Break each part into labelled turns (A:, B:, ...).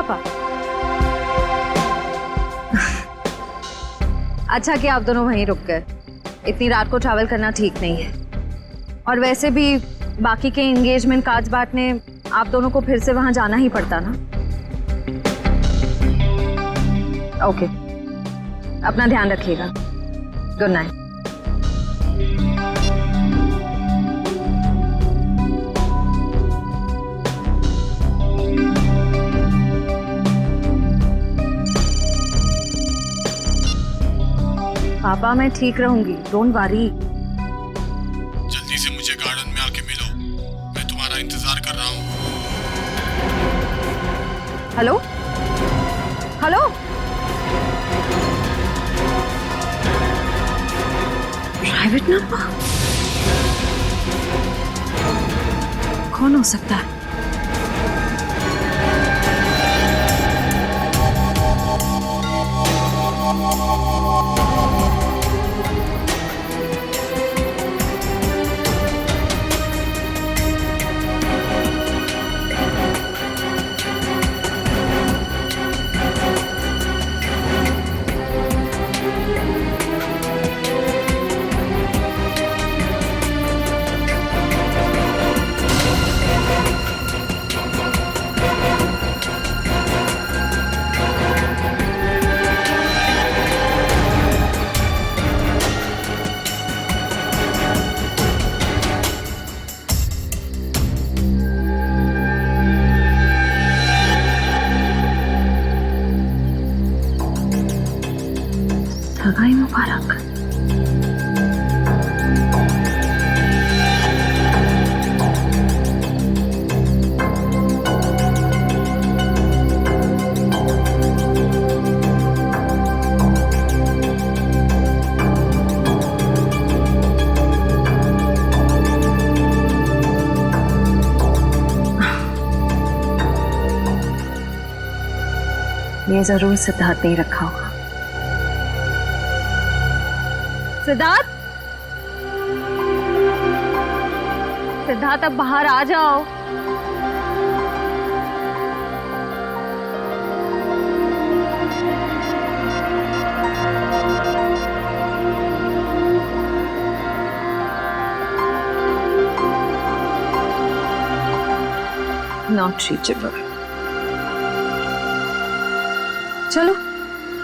A: पापा? अच्छा कि आप दोनों वहीं रुक गए, इतनी रात को ट्रैवल करना ठीक नहीं है। और वैसे भी बाकी के एंगेजमेंट कार्ड्स बांटने आप दोनों को फिर से वहां जाना ही पड़ता ना। ओके, अपना ध्यान रखिएगा। Good night. पापा मैं ठीक रहूंगी, डोंट वरी।
B: जल्दी से मुझे गार्डन में आके मिलो, मैं तुम्हारा इंतजार कर रहा हूँ।
A: Hello hello, private number? कौन हो सकता है? सगाई मुबारक। ये जरूर सिद्धार्थ ने रखा होगा। सिद्धार्थ, सिद्धार्थ अब बाहर आ जाओ। Not reachable. चलो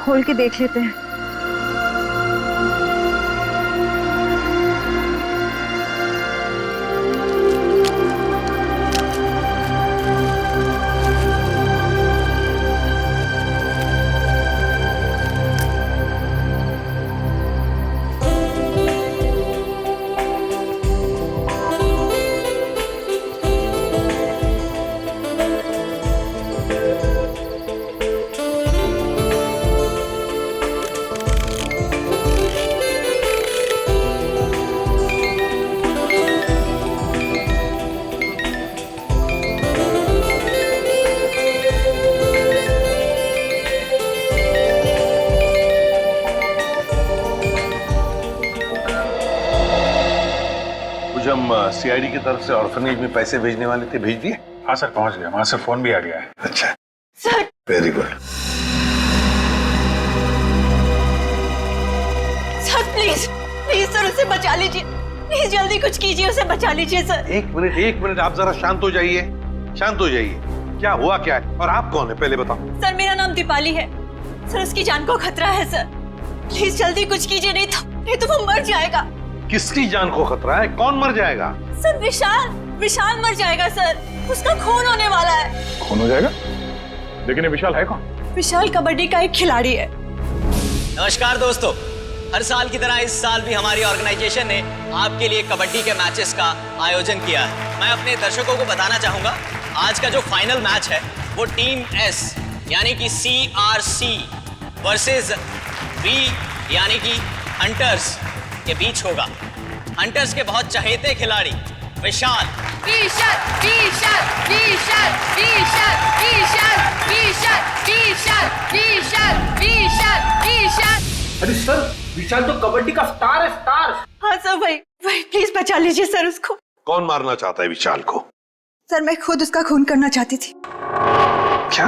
A: खोल के देख लेते हैं।
C: हम सीआईडी की तरफ से ऑर्फनेज में पैसे भेजने वाले थे, भेज दिए?
B: हाँ सर, पहुंच गया, वहां से फोन भी आ गया है।
C: अच्छा
D: sir,
C: very good.
D: Sir please please sir उसे बचा लीजिए, प्लीज जल्दी कुछ कीजिए, उसे बचा लीजिए सर।
C: एक मिनट, आप जरा शांत हो जाइए, शांत हो जाइए। क्या हुआ क्या है और आप कौन है पहले बताओ।
D: सर मेरा नाम दीपाली है सर, उसकी जान को खतरा है सर, प्लीज जल्दी कुछ कीजिए, नहीं तो वो मर जाएगा।
C: किसकी जान को खतरा है? कौन मर जाएगा?
D: सर विशाल मर जाएगा सर, उसका खून होने वाला है।
B: खून हो जाएगा? लेकिन ये विशाल है कौन?
D: विशाल कबड्डी का एक खिलाड़ी है।
E: नमस्कार दोस्तों, हर साल की तरह इस साल भी हमारी ऑर्गेनाइजेशन ने आपके लिए कबड्डी के मैचेस का आयोजन किया है। मैं अपने दर्शकों को बताना चाहूंगा, आज का जो फाइनल मैच है वो टीम एस यानी कि CRC वर्सेस V यानी कि हंटर्स के बीच होगा। हंटर्स के बहुत चहेते खिलाड़ी विशाल
F: अरे सर, विशाल तो कबड्डी का स्टार है, स्टार।
D: हाँ सर, वही प्लीज बचा लीजिए सर उसको।
C: कौन मारना चाहता है विशाल को?
D: सर मैं खुद उसका खून करना चाहती थी।
C: क्या?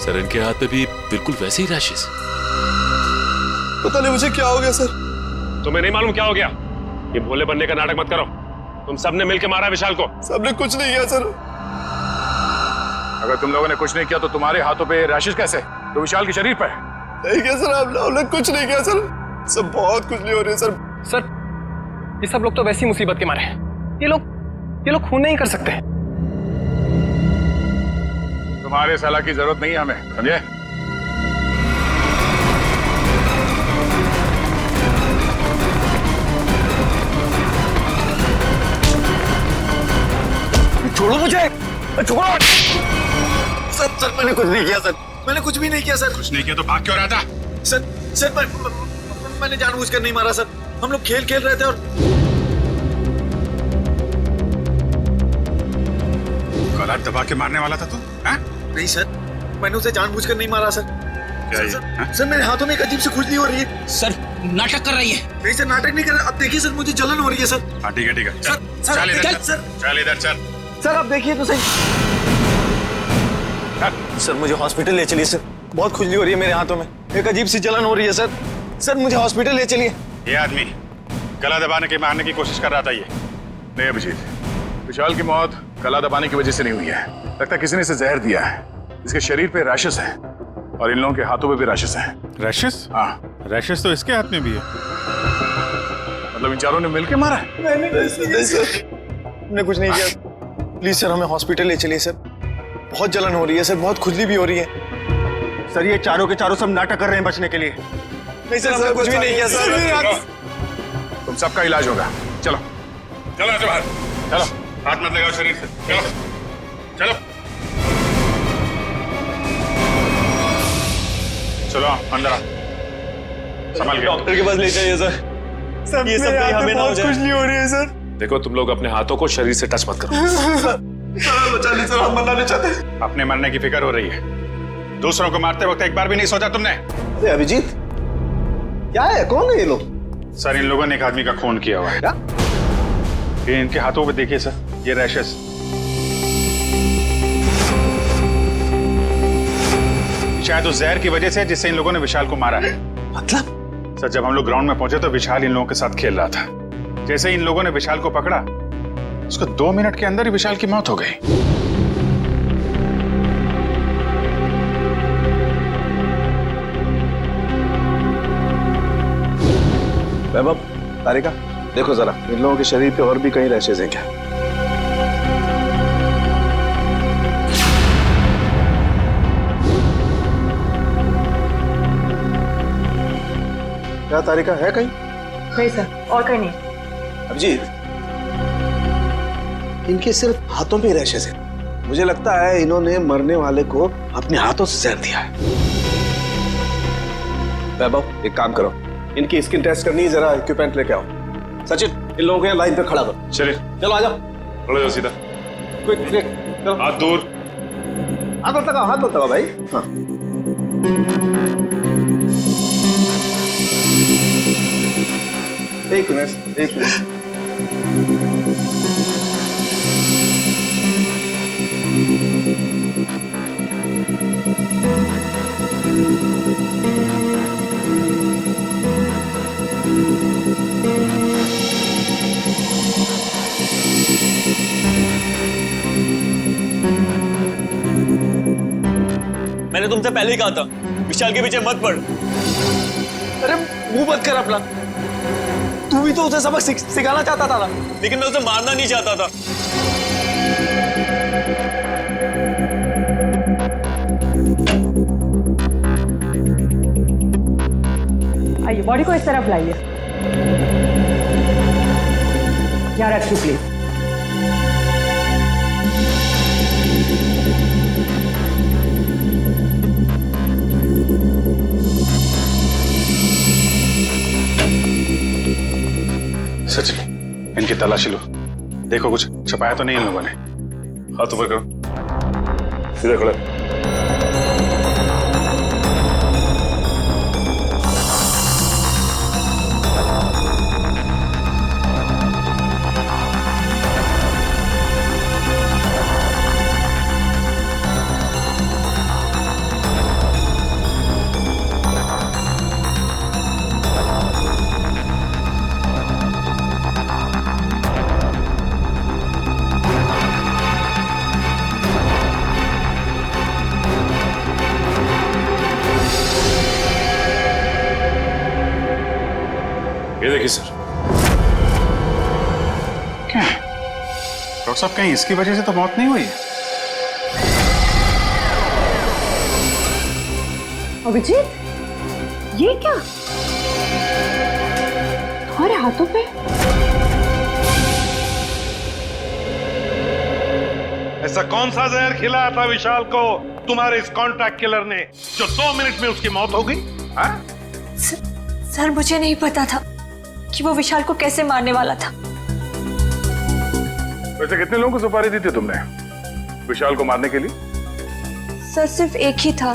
G: सर इनके हाथ पे भी बिल्कुल वैसे ही रैशेस।
H: पता नहीं मुझे क्या हो गया सर।
I: तुम्हें नहीं मालूम क्या हो गया? ये भोले बनने का नाटक मत करो। तुम सबने मिलकर मारा विशाल को।
H: सबने कुछ नहीं किया सर।
J: अगर तुम लोगों ने कुछ नहीं किया तो तुम्हारे हाथों पे रैशेस कैसे? तो विशाल के शरीर पर
H: नहीं किया सर, हमने कुछ नहीं किया सर। सब बहुत कुछ नहीं हो रही है सर।
F: सर ये सब लोग तो वैसी मुसीबत के मारे हैं। ये लोग खून नहीं कर सकते।
J: तुम्हारे सलाह की जरूरत नहीं है हमें, समझे?
H: छोड़ो मुझे, छोड़ो। सर मैंने कुछ नहीं किया सर, मैंने कुछ भी नहीं किया सर।
J: कुछ नहीं किया तो भाग क्यों रहा था?
H: सर मैंने जानबूझकर नहीं मारा सर। हम लोग खेल रहे थे और
J: गला दबा के मारने वाला था तू?
H: नहीं सर, मैंने उसे जानबूझकर नहीं मारा सर। सर मेरे हाथों में एक अजीब सी खुजली हो रही है।
F: सर नाटक कर रही है।
H: नहीं सर, नाटक नहीं कर रहा। अब देखिए सर, मुझे जलन हो रही है सर।
J: हाँ ठीक है
H: सर
J: चल इधर
H: सर
J: चल इधर चल।
H: सर आप देखिए तो सही। सर मुझे हॉस्पिटल ले चलिए सर, बहुत खुजली हो रही है मेरे हाथों में, एक अजीब सी जलन हो रही है सर। सर मुझे हॉस्पिटल ले चलिए।
J: ये आदमी गला दबाने के मारने की कोशिश कर रहा था। ये नहीं अभिजीत, विशाल की मौत गला दबाने की वजह से नहीं हुई है। लगता है किसी ने इसे जहर दिया है। इसके शरीर पे रैशेस हैं और इन लोगों के हाथों पे भी रैशेस हैं।
K: रैशेस?
J: हाँ,
K: रैशेस तो इसके हाथ में भी है।
J: मतलब इन चारों ने मिलकर मारा है?
H: नहीं सर, हमने कुछ नहीं किया। प्लीज सर हमें हॉस्पिटल ले चलिए सर, बहुत जलन हो रही है सर, बहुत खुजली भी हो रही है। सर ये चारों के चारों सब नाटक कर रहे हैं बचने के लिए। नहीं सर, हमने कुछ भी नहीं किया सर।
J: तुम सबका इलाज होगा। चलो
I: चलो ऐसे बाहर,
J: चलो,
I: हाथ मत लगाओ शरीर से। चलो चलो
J: चलो अंदर आओ, संभाल के।
H: डॉक्टर के पास ले जाइए सर। ये सब कहीं हमें ना हो जाए। खुजली हो रही है सर।
I: देखो तुम लोग अपने हाथों को शरीर से टच मत करो।
H: सर बचा ली सर, हम मरना नहीं चाहते।
J: अपने मरने की फिक्र हो रही है, दूसरों को मारते वक्त एक बार भी नहीं सोचा तुमने?
H: अरे अभिजीत क्या है, कौन है ये लोग?
J: सर इन लोगों ने एक आदमी का खून किया हुआ है। ये इनके हाथों पे देखिए सर, ये रैशेस। शायद उस जहर की वजह से जिससे इन लोगों ने विशाल को मारा है।
H: मतलब?
J: सर जब हम लोग ग्राउंड में पहुंचे तो विशाल इन लोगों के साथ खेल रहा था। जैसे ही इन लोगों ने विशाल को पकड़ा, उसको 2 मिनट के अंदर ही विशाल की मौत हो गई।
H: वैभव, तारिका देखो जरा, इन लोगों के शरीर पे और भी कहीं रैशेज हैं क्या? क्या तारिका है कहीं?
D: नहीं सर, और कहीं नहीं।
H: अभिजीत, इनके सिर्फ हाथों पे रैशेज हैं। मुझे लगता है इन्होंने मरने वाले को अपने हाथों से जहर दिया है। वैभव एक काम करो, इनकी स्किन टेस्ट करनी है, जरा इक्विपमेंट लेके आओ। सचिन इन लोगों को लाइन पे खड़ा करो।
J: चलिए
H: चलो आ जाओ,
J: खड़े जाओ सीधा।
H: क्विक क्विक, चलो
J: हाथ दूर।
H: हाथ मत लगाओ, हाथ मत लगाओ भाई। हाँ एक मिनट, एक मिनट।
E: मैंने तुमसे पहले ही कहा था विशाल के पीछे मत पड़।
H: अरे मुंह बंद कर अपना, तू भी तो उसे सबक सिखाना चाहता था ना।
E: लेकिन मैं उसे मारना नहीं चाहता था।
D: आइए, बॉडी को इस तरफ लाइए। यहाँ रखिए प्लीज।
J: सचिन इनकी तलाशी लो, देखो कुछ छपाया तो नहीं इन लोगों ने। हाथ ऊपर करो, सीधे खड़े।
K: देखिए सर, क्या है डॉक्टर साहब, कहीं इसकी वजह से तो मौत नहीं हुई है?
D: अभिजीत, ये क्या तुम्हारे हाथों पे?
C: ऐसा कौन सा जहर खिलाया था विशाल को तुम्हारे इस कॉन्ट्रैक्ट किलर ने जो 2 मिनट में उसकी मौत हो गई?
D: सर मुझे नहीं पता था कि वो विशाल को कैसे मारने वाला था।
J: वैसे कितने लोगों को सुपारी दी थी तुमने विशाल को मारने के लिए?
D: सर सिर्फ एक ही था।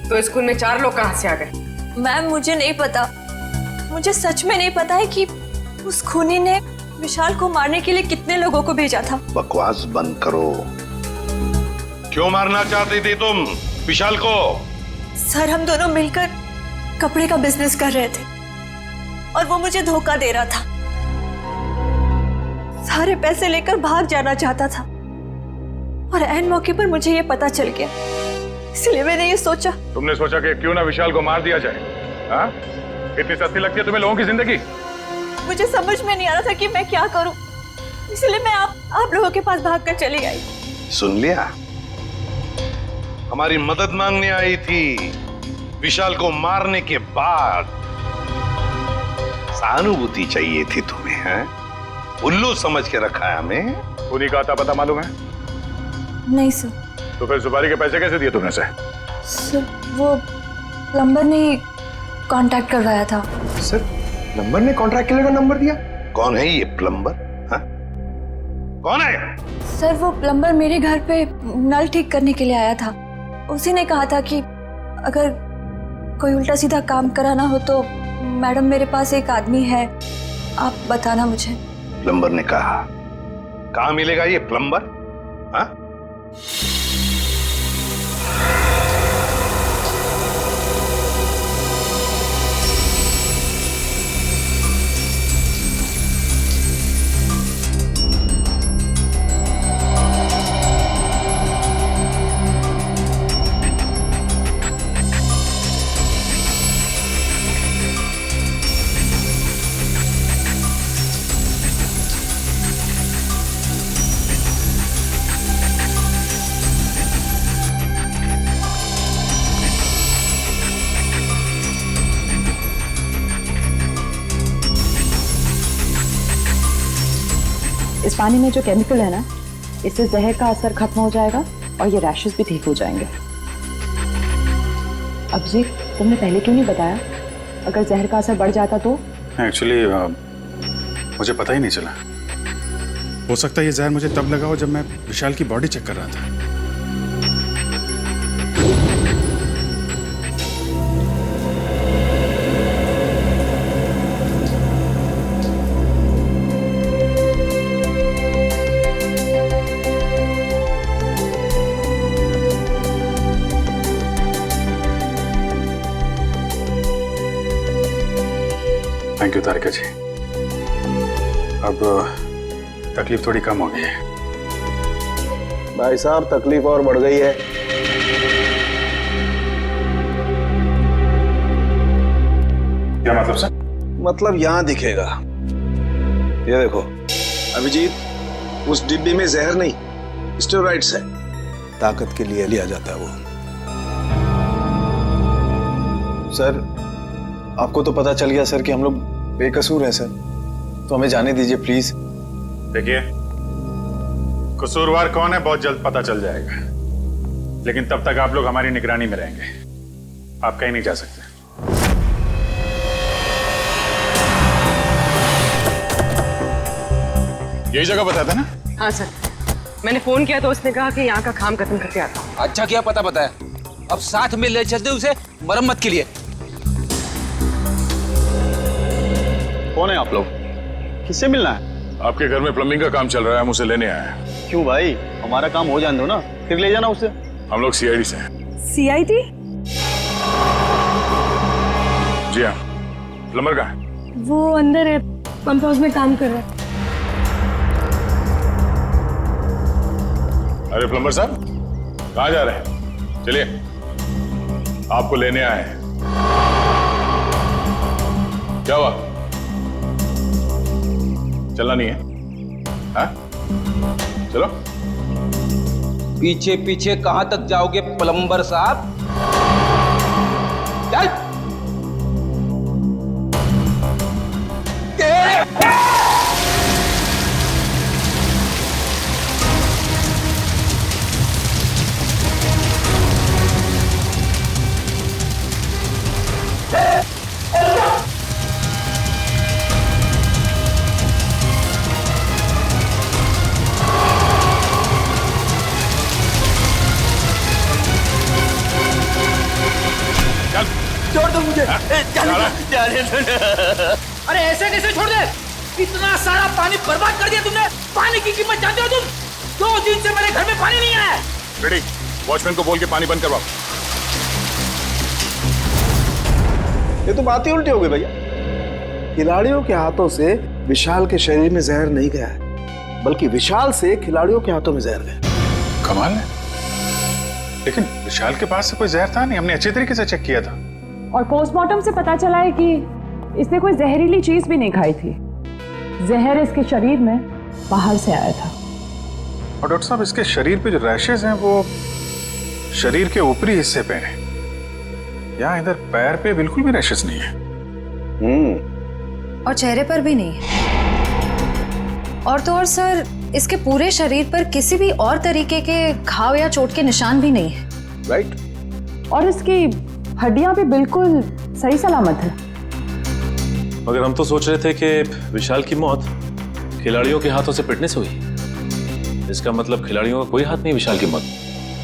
F: तो स्कूल में 4 लोग कहां से आ गए?
D: मैम मुझे नहीं पता, मुझे सच में नहीं पता है कि उस खूनी ने विशाल को मारने के लिए कितने लोगों को भेजा था।
C: बकवास बंद करो। क्यों मारना चाहती थी तुम विशाल को?
D: सर हम दोनों मिलकर कपड़े का बिजनेस कर रहे थे और वो मुझे धोखा दे रहा था। सारे पैसे लेकर भाग जाना चाहता था और ऐन मौके पर मुझे ये पता चल गया, इसलिए मैंने ये सोचा।
J: तुमने सोचा कि क्यों ना विशाल को मार दिया जाए? हाँ? इतनी सस्ती लगती है तुम्हें लोगों की जिंदगी?
D: मुझे समझ में नहीं आ रहा था कि मैं क्या करूं, इसलिए मैं आप लोगों के पास भागकर चली आई।
C: सुन लिया, हमारी मदद मांगने आई थी विशाल को मारने के बाद। सहानुभूति चाहिए थी तुम्हें, हैं? उल्लू समझ के रखा है हमें।
J: उन्हीं का आता पता मालूम है?
D: नहीं सर।
J: तो फिर सुपारी के पैसे कैसे दिए तुमने?
D: सर वो प्लम्बर ने कांटेक्ट करवाया था।
C: सर प्लम्बर ने कॉन्ट्रैक्ट किलर का नंबर दिया? कौन है ये प्लम्बर? हाँ? कौन है?
D: सर वो प्लम्बर मेरे घर पे नल ठीक करने के लिए आया था। उसी ने कहा था कि अगर कोई उल्टा सीधा काम कराना हो तो मैडम मेरे पास एक आदमी है, आप बताना मुझे।
C: प्लम्बर ने कहा? कहाँ मिलेगा ये प्लम्बर? हाँ?
L: इस पानी में जो केमिकल है ना, इससे जहर का असर खत्म हो जाएगा और ये रैशेस भी ठीक हो जाएंगे। अभिजीत, तुमने पहले क्यों नहीं बताया? अगर जहर का असर बढ़ जाता तो?
K: एक्चुअली मुझे पता ही नहीं चला। हो सकता है ये जहर मुझे तब लगा हो जब मैं विशाल की बॉडी चेक कर रहा था। थैंक यू तारिका जी, अब तकलीफ थोड़ी कम हो गई है।
H: भाई साहब तकलीफ और बढ़ गई है।
K: क्या मतलब सर?
H: मतलब यहाँ दिखेगा, ये देखो अभिजीत, उस डिब्बे में जहर नहीं स्टेरॉइड्स है, ताकत के लिए लिया जाता है वो। सर आपको तो पता चल गया सर कि हम लोग बेकसूर हैं सर, तो हमें जाने दीजिए प्लीज।
K: देखिए, कसूरवार कौन है बहुत जल्द पता चल जाएगा, लेकिन तब तक आप लोग हमारी निगरानी में रहेंगे। आप कहीं नहीं जा सकते।
I: यही जगह बताया था ना?
F: हाँ सर, मैंने फोन किया तो उसने कहा कि यहाँ का काम खत्म करके आता हूँ।
M: अच्छा किया पता बताया, अब साथ में ले चलते उसे मरम्मत के लिए।
H: कौन है आप लोग? किससे मिलना है?
J: आपके घर में प्लम्बिंग का काम चल रहा है, हम उसे लेने आए हैं।
H: क्यों भाई, हमारा काम हो जाने दो ना, फिर ले जाना उसे।
J: हम लोग सीआईडी से हैं।
D: सीआईडी?
J: जी हाँ। प्लम्बर कहाँ है?
D: वो अंदर है, पंप हाउस में काम कर रहा है।
J: अरे प्लम्बर साहब, कहाँ जा रहे हैं? चलिए, आपको लेने आए हैं। क्या हुआ? चलना नहीं है? हाँ? चलो।
M: पीछे पीछे कहां तक जाओगे प्लम्बर साहब? चल।
F: छोड़ दो मुझे। अरे ऐसे कैसे छोड़ दे? इतना सारा पानी बर्बाद कर दिया तुमने। पानी की कीमत जानते हो तुम? 2 दिन से मेरे घर में पानी नहीं आया।
J: रेडी, वॉचमैन को बोल के पानी बंद करवाओ।
H: ये तो बात ही उल्टी हो गई भैया। खिलाड़ियों के हाथों से विशाल के शरीर में जहर नहीं गया है, बल्कि विशाल से खिलाड़ियों के हाथों में जहर गया।
J: कमाल है, लेकिन विशाल के पास से कोई जहर था नहीं। हमने अच्छे तरीके से चेक किया था।
L: और पोस्टमार्टम से पता चला है कि इसने कोई जहरीली चीज भी नहीं खाई थी। जहर इसके शरीर में बाहर से आया था।
J: और डॉक्टर साहब, इसके शरीर पे जो रैशेज हैं वो शरीर के ऊपरी हिस्से पे हैं। यहाँ इधर पैर पे बिल्कुल भी रैशेज नहीं है।
A: और चेहरे पर भी नहीं है। और तो और सर, इसके पूरे शरीर पर किसी भी और तरीके के घाव या चोट के निशान भी नहीं है।
H: राइट।
L: और इसकी हड्डियां भी बिल्कुल सही सलामत है।
G: मगर हम तो सोच रहे थे कि विशाल की मौत खिलाड़ियों के हाथों से पिटने से हुई। इसका मतलब खिलाड़ियों का कोई हाथ नहीं विशाल की मौत।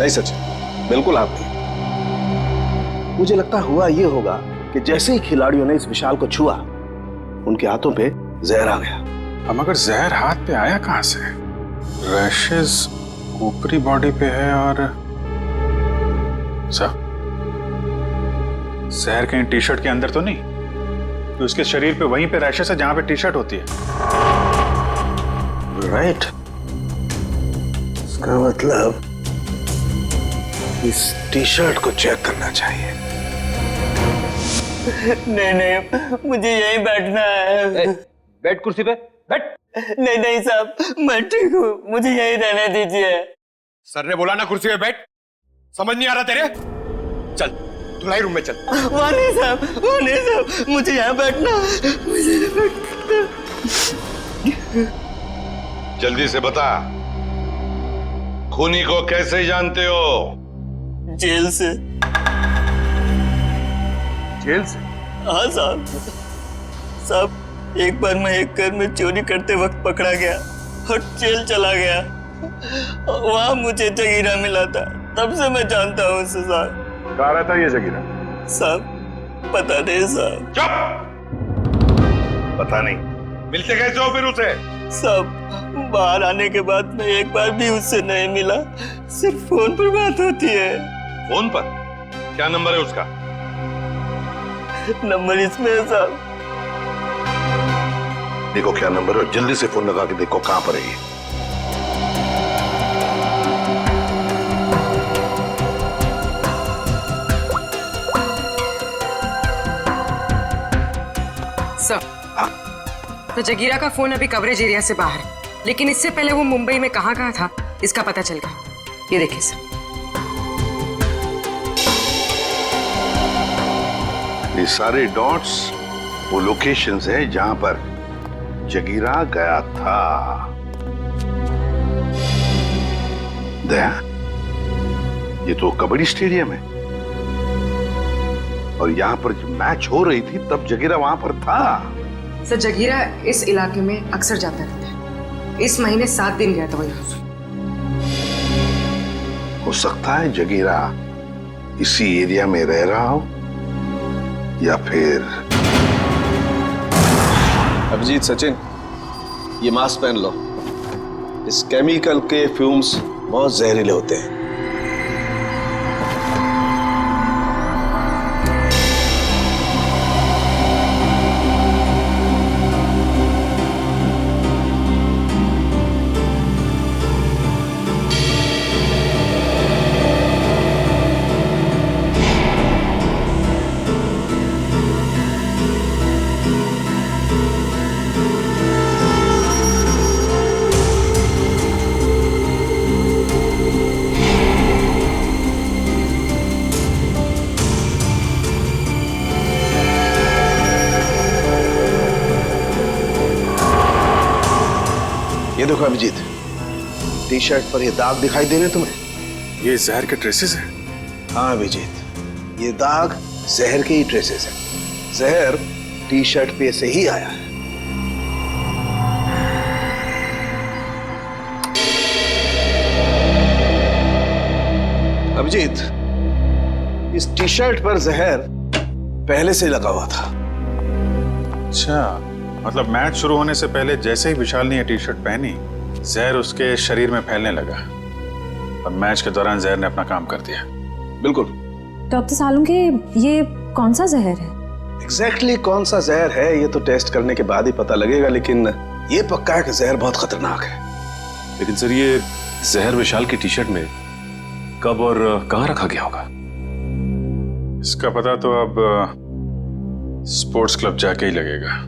H: नहीं सचिन, बिल्कुल आप नहीं। मुझे लगता हुआ ये होगा कि जैसे ही खिलाड़ियों ने इस विशाल को छुआ, उनके हाथों पे जहर आ गया।
J: हम अगर जहर हाथ पे आया कहां से? रैशेज ऊपरी बॉडी पे है और जहर कहीं टी शर्ट के अंदर तो नहीं? तो उसके शरीर पे वहीं पे रैशेज है जहां पे टी शर्ट होती है।
H: राइट। इसका मतलब इस टी शर्ट को चेक करना चाहिए।
N: नहीं, मुझे यहीं बैठना है।
M: बैठ कुर्सी पे, बैठ।
N: नहीं साहब, मैं ठीक हूँ, मुझे यहीं रहने दीजिए।
O: सर ने बोला ना कुर्सी पे बैठ। समझ नहीं आ रहा तेरे? चल धुलाई रूम में चल।
N: वहाँ नहीं साहब, मुझे यहाँ बैठना है।
C: जल्दी से बता, खूनी को कैसे जानते हो?
N: जेल से।
J: जेल से?
N: हाँ साहब, एक बार मैं एक घर में चोरी करते वक्त पकड़ा गया और जेल चला गया। वहां मुझे जगीरा मिला था, तब से मैं जानता हूँ उसे साहब।
J: कहाँ रहता है ये जगीरा?
N: साहब पता नहीं साहब।
C: चुप! पता नहीं? मिलते कैसे हो फिर उसे?
N: साहब बाहर आने के बाद मैं एक बार भी उससे नहीं मिला, सिर्फ फोन पर बात होती है।
C: फोन पर? क्या नंबर है उसका?
N: नंबर इसमें है साहब।
C: देखो क्या नंबर है, जल्दी से फोन लगा के देखो कहां पर है ये।
P: सर, तो जगीरा का फोन अभी कवरेज एरिया से बाहर है, लेकिन इससे पहले वो मुंबई में कहाँ था इसका पता चल गया। ये देखिए सर,
C: ये सारे डॉट्स वो लोकेशंस है जहां पर जगीरा गया था। दया, ये तो कबड्डी स्टेडियम है और यहाँ पर जब मैच हो रही थी तब जगीरा वहां पर था।
P: सर जगीरा इस इलाके में अक्सर जाता रहता है। इस महीने 7 दिन गया था वो यहाँ से।
C: हो सकता है जगीरा इसी एरिया में रह रहा हो या फिर।
H: अभिजीत, सचिन, ये मास्क पहन लो। इस केमिकल के फ्यूम्स बहुत जहरीले होते हैं।
C: देखो अभिजीत, टी शर्ट पर ये दाग दिखाई दे रहे तुम्हें?
J: ये जहर के ट्रेसेस हैं?
C: हाँ अभिजीत, ये दाग जहर के ही ट्रेसेस हैं। जहर टी शर्ट पे से ही आया है। अभिजीत, इस टी शर्ट पर जहर पहले से लगा हुआ था।
J: अच्छा, मतलब मैच शुरू होने से पहले जैसे ही विशाल ने ये टी शर्ट पहनी, जहर उसके शरीर में फैलने लगा और मैच के दौरान जहर ने अपना काम कर दिया।
C: बिल्कुल।
A: डॉक्टर सालुंके, ये कौन सा जहर है?
C: एग्जैक्टली कौन सा जहर है ये तो टेस्ट करने के बाद ही पता लगेगा, लेकिन ये पक्का है कि जहर बहुत खतरनाक है।
G: लेकिन सर, ये जहर विशाल की टी शर्ट में कब और कहां रखा गया होगा?
J: इसका पता तो अब स्पोर्ट्स क्लब जाके ही लगेगा।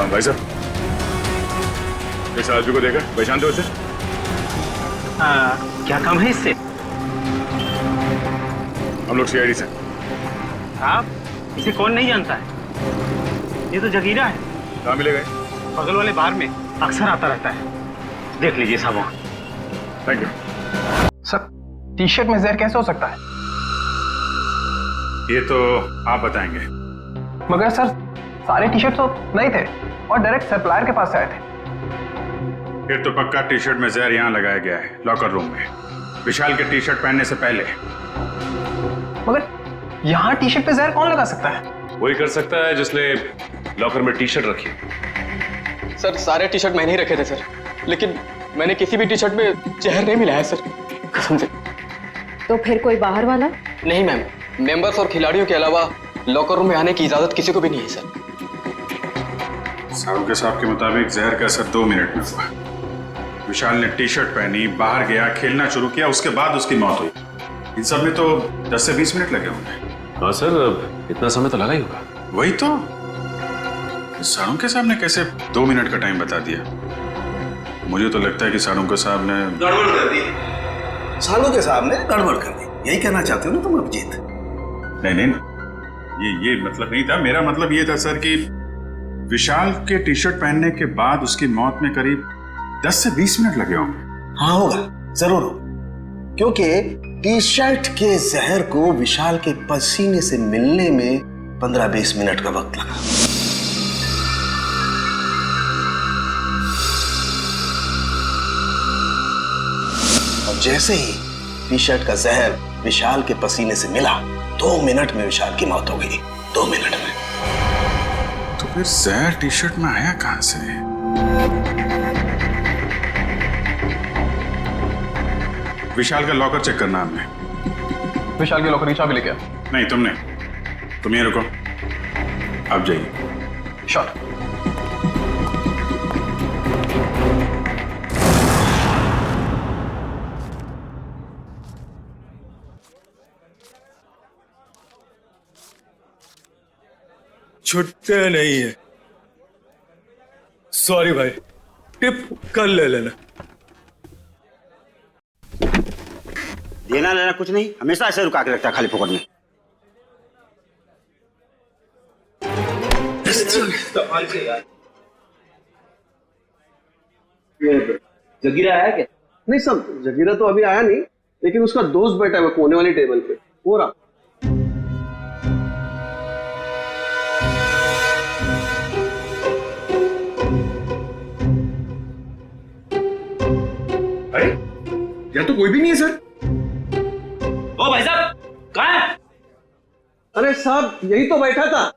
J: भाई साहब, इस आदमी को देखा, पहचानते हो उसे?
Q: क्या काम है इससे?
J: हम लोग सीआईडी से।
Q: आप इसे कौन नहीं जानता है? ये तो जगीरा है।
J: कहाँ मिलेगा?
Q: बगल वाले बार में अक्सर आता रहता है, देख लीजिए साहब वहाँ।
J: Thank you
H: sir. T shirt में जहर कैसे हो सकता है?
J: ये तो आप बताएंगे।
H: मगर सर, सारे टी शर्ट तो नहीं थे और डायरेक्ट सप्लायर के पास से आए थे।
J: फिर तो पक्का टी शर्ट में जहर यहाँ लगाया गया है, लॉकर रूम में, विशाल के टी शर्ट पहनने से पहले।
H: मगर यहाँ टी शर्ट पे जहर कौन लगा सकता है?
G: वही कर सकता है जिसने लॉकर में टी शर्ट रखी।
R: सर, सारे टी शर्ट मैंने ही रखे थे सर, लेकिन मैंने किसी भी टी शर्ट में जहर नहीं मिलाया सर, कसम से।
A: तो फिर कोई बाहर वाला?
R: नहीं मैम, मेंबर्स और खिलाड़ियों के अलावा लॉकर रूम में आने की इजाजत किसी को भी नहीं है सर।
J: साहब के साहब के मुताबिक जहर का असर 2 मिनट में हुआ। विशाल ने टी शर्ट पहनी, बाहर गया, खेलना शुरू किया, उसके बाद उसकी मौत हुई। इन सब में तो 10 से 20 मिनट लगे होंगे।
G: हाँ सर, इतना समय तो लगा ही होगा।
J: वही तो, सालुंके साहब ने कैसे 2 मिनट का टाइम बता दिया? मुझे तो लगता है कि सालुंके साहब ने
C: गड़बड़ कर दी। सालुंके साहब ने गड़बड़ कर दी, यही कहना चाहते हो ना तुम अभिजीत?
J: नहीं, ये मतलब नहीं था। मेरा मतलब ये था सर कि विशाल के टी शर्ट पहनने के बाद उसकी मौत में करीब 10 से 20 मिनट लगे होंगे।
C: हाँ होगा, जरूर होगा, क्योंकि टी शर्ट के जहर को विशाल के पसीने से मिलने में 15-20 मिनट का वक्त लगा। और जैसे ही टी शर्ट का जहर विशाल के पसीने से मिला, 2 मिनट में विशाल की मौत हो गई। 2 मिनट में।
J: तो फिर जहर टी शर्ट में आया कहां से? विशाल का लॉकर चेक करना हमने।
H: विशाल के लॉकर की चाबी लेके आ।
J: नहीं, तुमने। तुम ये रुको, आप जाइए।
H: शॉट।
O: छुट्टे नहीं है। सॉरी भाई, टिप कल ले लेना।
S: देना लेना कुछ नहीं, हमेशा ऐसे रुका के रखता है खाली पकड़ में।
H: जगीरा आया क्या? नहीं सब, जगीरा तो अभी आया नहीं, लेकिन उसका दोस्त बैठा है कोने वाली टेबल पे, हो रहा।
O: अरे यहाँ तो कोई भी नहीं है सर।
Q: ओ भाई साहब, कहाँ है?
H: अरे साहब, यही तो बैठा था।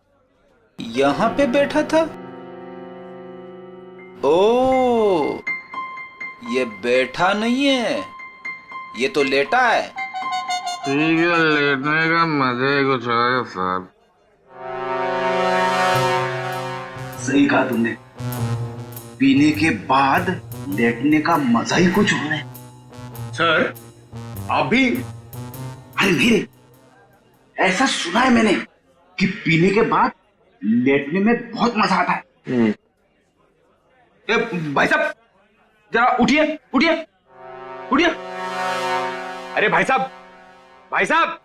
M: यहाँ पे बैठा था? ओ, ये बैठा नहीं है, ये तो लेटा है।
T: ठीक है, लेटने का मजा ही कुछ है सर।
C: सही कहा तुमने, पीने के बाद लेटने का मजा ही कुछ और है।
O: सर, आप भी?
C: अरे नहीं, ऐसा सुना है मैंने कि पीने के बाद लेटने में बहुत मजा आता है।
O: भाई साहब, जरा उठिए, उठिए, उठिए। अरे भाई साहब,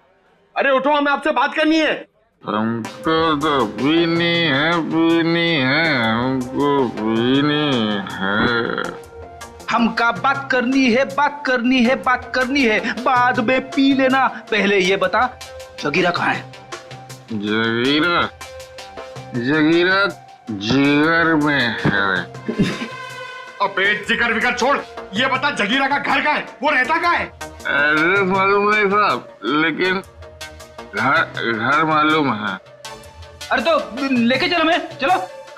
O: अरे उठो, हमें आपसे बात करनी है।
T: हमको तो पीनी है, हमको पीनी है।
M: हमका बात करनी है, बाद में पी लेना। पहले ये बता, जगीरा कहाँ है?
T: जगीरा जिगर में है।
O: अबे जिगर विगर छोड़, ये बता जगीरा का घर कहाँ है, वो रहता कहाँ है?
T: एड्रेस मालूम नहीं साहब, लेकिन घर मालूम है।
M: अरे तो लेके चलो, मैं चलो।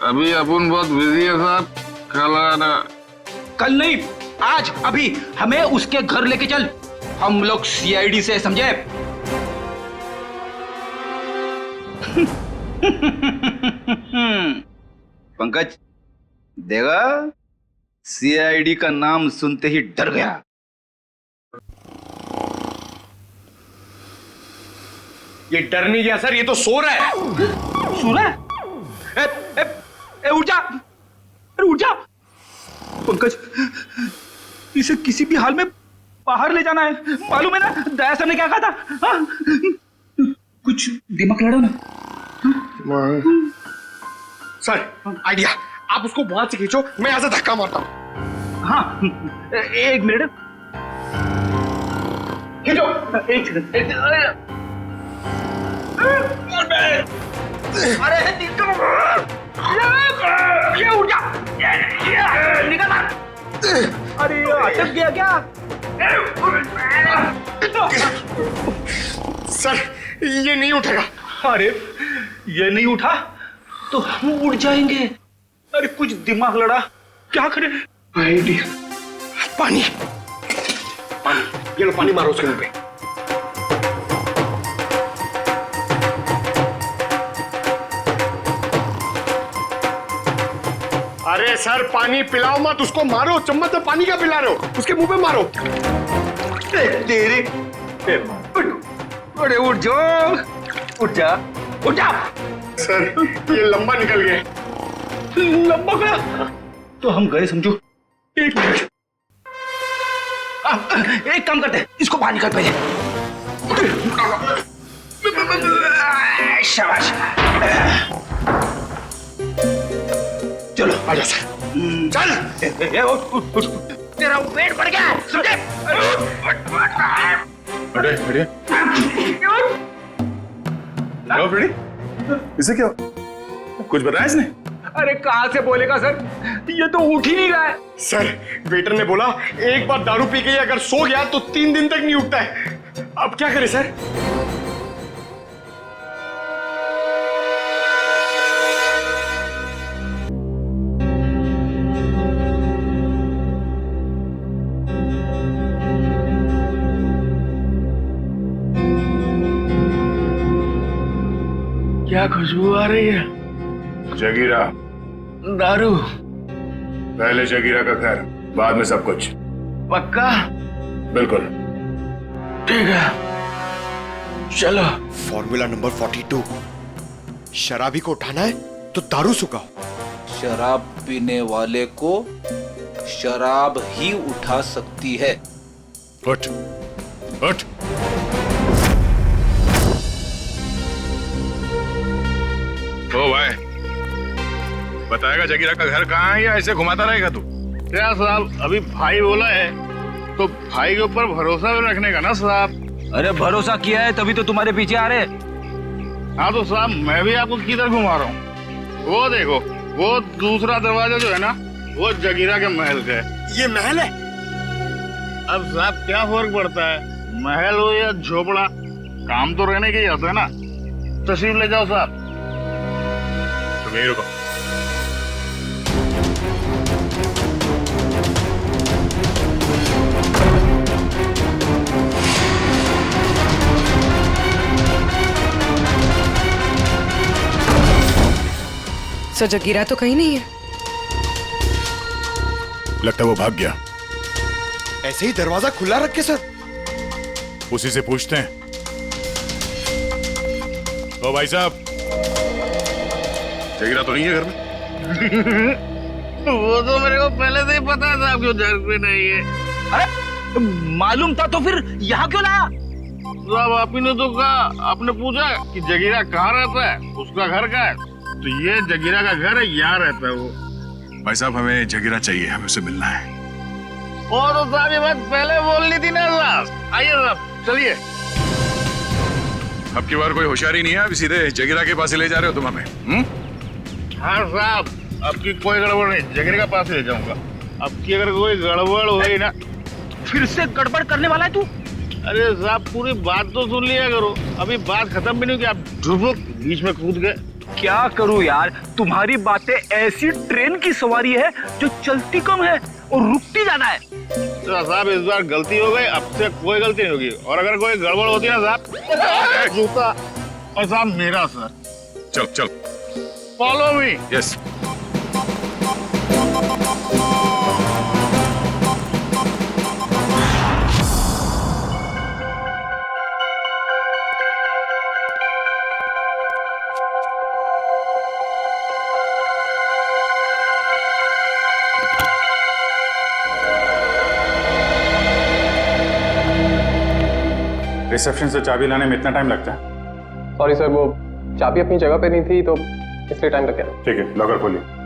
T: अभी अपन बहुत बिजी है साहब, कल आना।
M: कल नहीं, आज, अभी हमें उसके घर लेके चल। हम लोग सीआईडी से, समझे? पंकज देगा, सीआईडी का नाम सुनते ही डर गया।
O: ये डर नहीं गया सर, ये तो सो रहा है।
M: सो रहा है? उठ जा, अरे उठ जा। पंकज, इसे किसी भी हाल में बाहर ले जाना है, मालूम है ना? दया सर ने क्या कहा था? हाँ? कुछ दिमाग लड़ो ना।
O: सर आइडिया, आप उसको वहां से खींचो, मैं यहां से धक्का मारता हूं।
M: हाँ, एक मिनट, खींचो। अरे ये उठ जा, निकल। अरे अटक गया क्या?
O: सर ये नहीं उठेगा।
M: अरे ये नहीं उठा तो हम उड़ जाएंगे। अरे कुछ दिमाग लड़ा, क्या करें?
O: आइडिया, पानी, ये लो पानी मारो उसके मुंह पे। अरे सर पानी पिलाओ मत, उसको मारो, चम्मच से पानी क्या पिला रहे हो, उसके मुंह पे मारो।
M: तेरे अरे उठ जाओ, उठ जा, उठ जा।
O: सर ये लंबा निकल गया।
M: लंबा गया तो हम गए समझो। एक मिनट, एक काम करते हैं, इसको बाहर निकाल पहले। शाबाश, चलो आजा सर, चल। तेरा वेट बढ़ गया, समझे?
J: इसे क्या कुछ बताया इसने?
O: अरे कहां से बोलेगा सर, ये तो उठ ही नहीं रहा है। सर वेटर ने बोला एक बार दारू पी के अगर सो गया तो 3 दिन तक नहीं उठता है। अब क्या करें सर?
T: क्या खुशबू आ रही है?
J: जगीरा,
T: दारू।
J: पहले जगीरा का घर, बाद में सब कुछ।
T: पक्का?
J: बिल्कुल।
T: ठीक है, चलो।
O: फॉर्मूला नंबर 42, शराबी को उठाना है तो दारू सुखाओ।
M: शराब पीने वाले को शराब ही उठा सकती है।
J: उठ, उठ। ओ भाई, बताएगा जगीरा का घर कहाँ है या ऐसे घुमाता रहेगा तू?
T: क्या साहब, अभी भाई बोला है तो भाई के ऊपर भरोसा भी रखने का ना साहब।
M: अरे भरोसा किया है तभी तो तुम्हारे पीछे आ रहे।
T: हाँ तो साहब मैं भी आपको किधर घुमा रहा हूँ? वो देखो, वो दूसरा दरवाजा जो है ना, वो जगीरा के महल का है।
O: ये महल है?
T: अब साहब क्या फर्क पड़ता है, महल हो या झोपड़ा, काम तो रहने के ही होता है ना। तशरीफ ले जाओ साहब।
J: तुम यहीं रुको।
P: सर जगीरा तो कहीं नहीं है।
J: लगता है वो भाग गया।
O: ऐसे ही दरवाजा खुला रख के सर?
J: उसी से पूछते हैं। ओ भाई साहब, जगीरा तो नहीं है घर में?
T: वो तो मेरे को पहले से ही पता था आपको घर पे नहीं है।
M: अरे मालूम था तो फिर यहाँ क्यों लाया?
T: साहब आप ही ने तो कहा, आपने पूछा कि जगीरा कहाँ रहता है, उसका घर कहाँ है, तो ये जगीरा का घर है, यहाँ रहता है वो।
J: भाई साहब हमें जगीरा चाहिए, हमें उससे मिलना है।
T: और तो साहब ये बात पहले बोलनी थी ना साहब। आइए साहब चलिए।
J: अब की बार कोई होशियारी नहीं है, अभी सीधे जगीरा के पास ही ले जा रहे हो तुम हमें?
T: हाँ साहब, अब की कोई गड़बड़ नहीं, जगीरा के पास ले जाऊंगा। अब की अगर कोई गड़बड़ हुई ना।
M: फिर से गड़बड़ करने वाला है तू?
T: अरे साहब पूरी बात तो सुन लिया करो, अभी बात खत्म भी नहीं हुई कि आप ढुबुक बीच में कूद गए।
M: क्या करूं यार, तुम्हारी बातें ऐसी ट्रेन की सवारी है जो चलती कम है और रुकती ज्यादा है।
T: तो साहब इस बार गलती हो गई, अब से कोई गलती नहीं होगी, और अगर कोई गड़बड़ होती है ना साहब, जूता और साहब मेरा सर।
J: चल चल
T: फॉलो मी।
J: यस।
K: रिसेप्शन से चाबी लाने में इतना टाइम लगता है?
R: सॉरी सर, वो चाबी अपनी जगह पे नहीं थी तो इसलिए टाइम लग गया।
K: ठीक है, लॉकर खोलिए।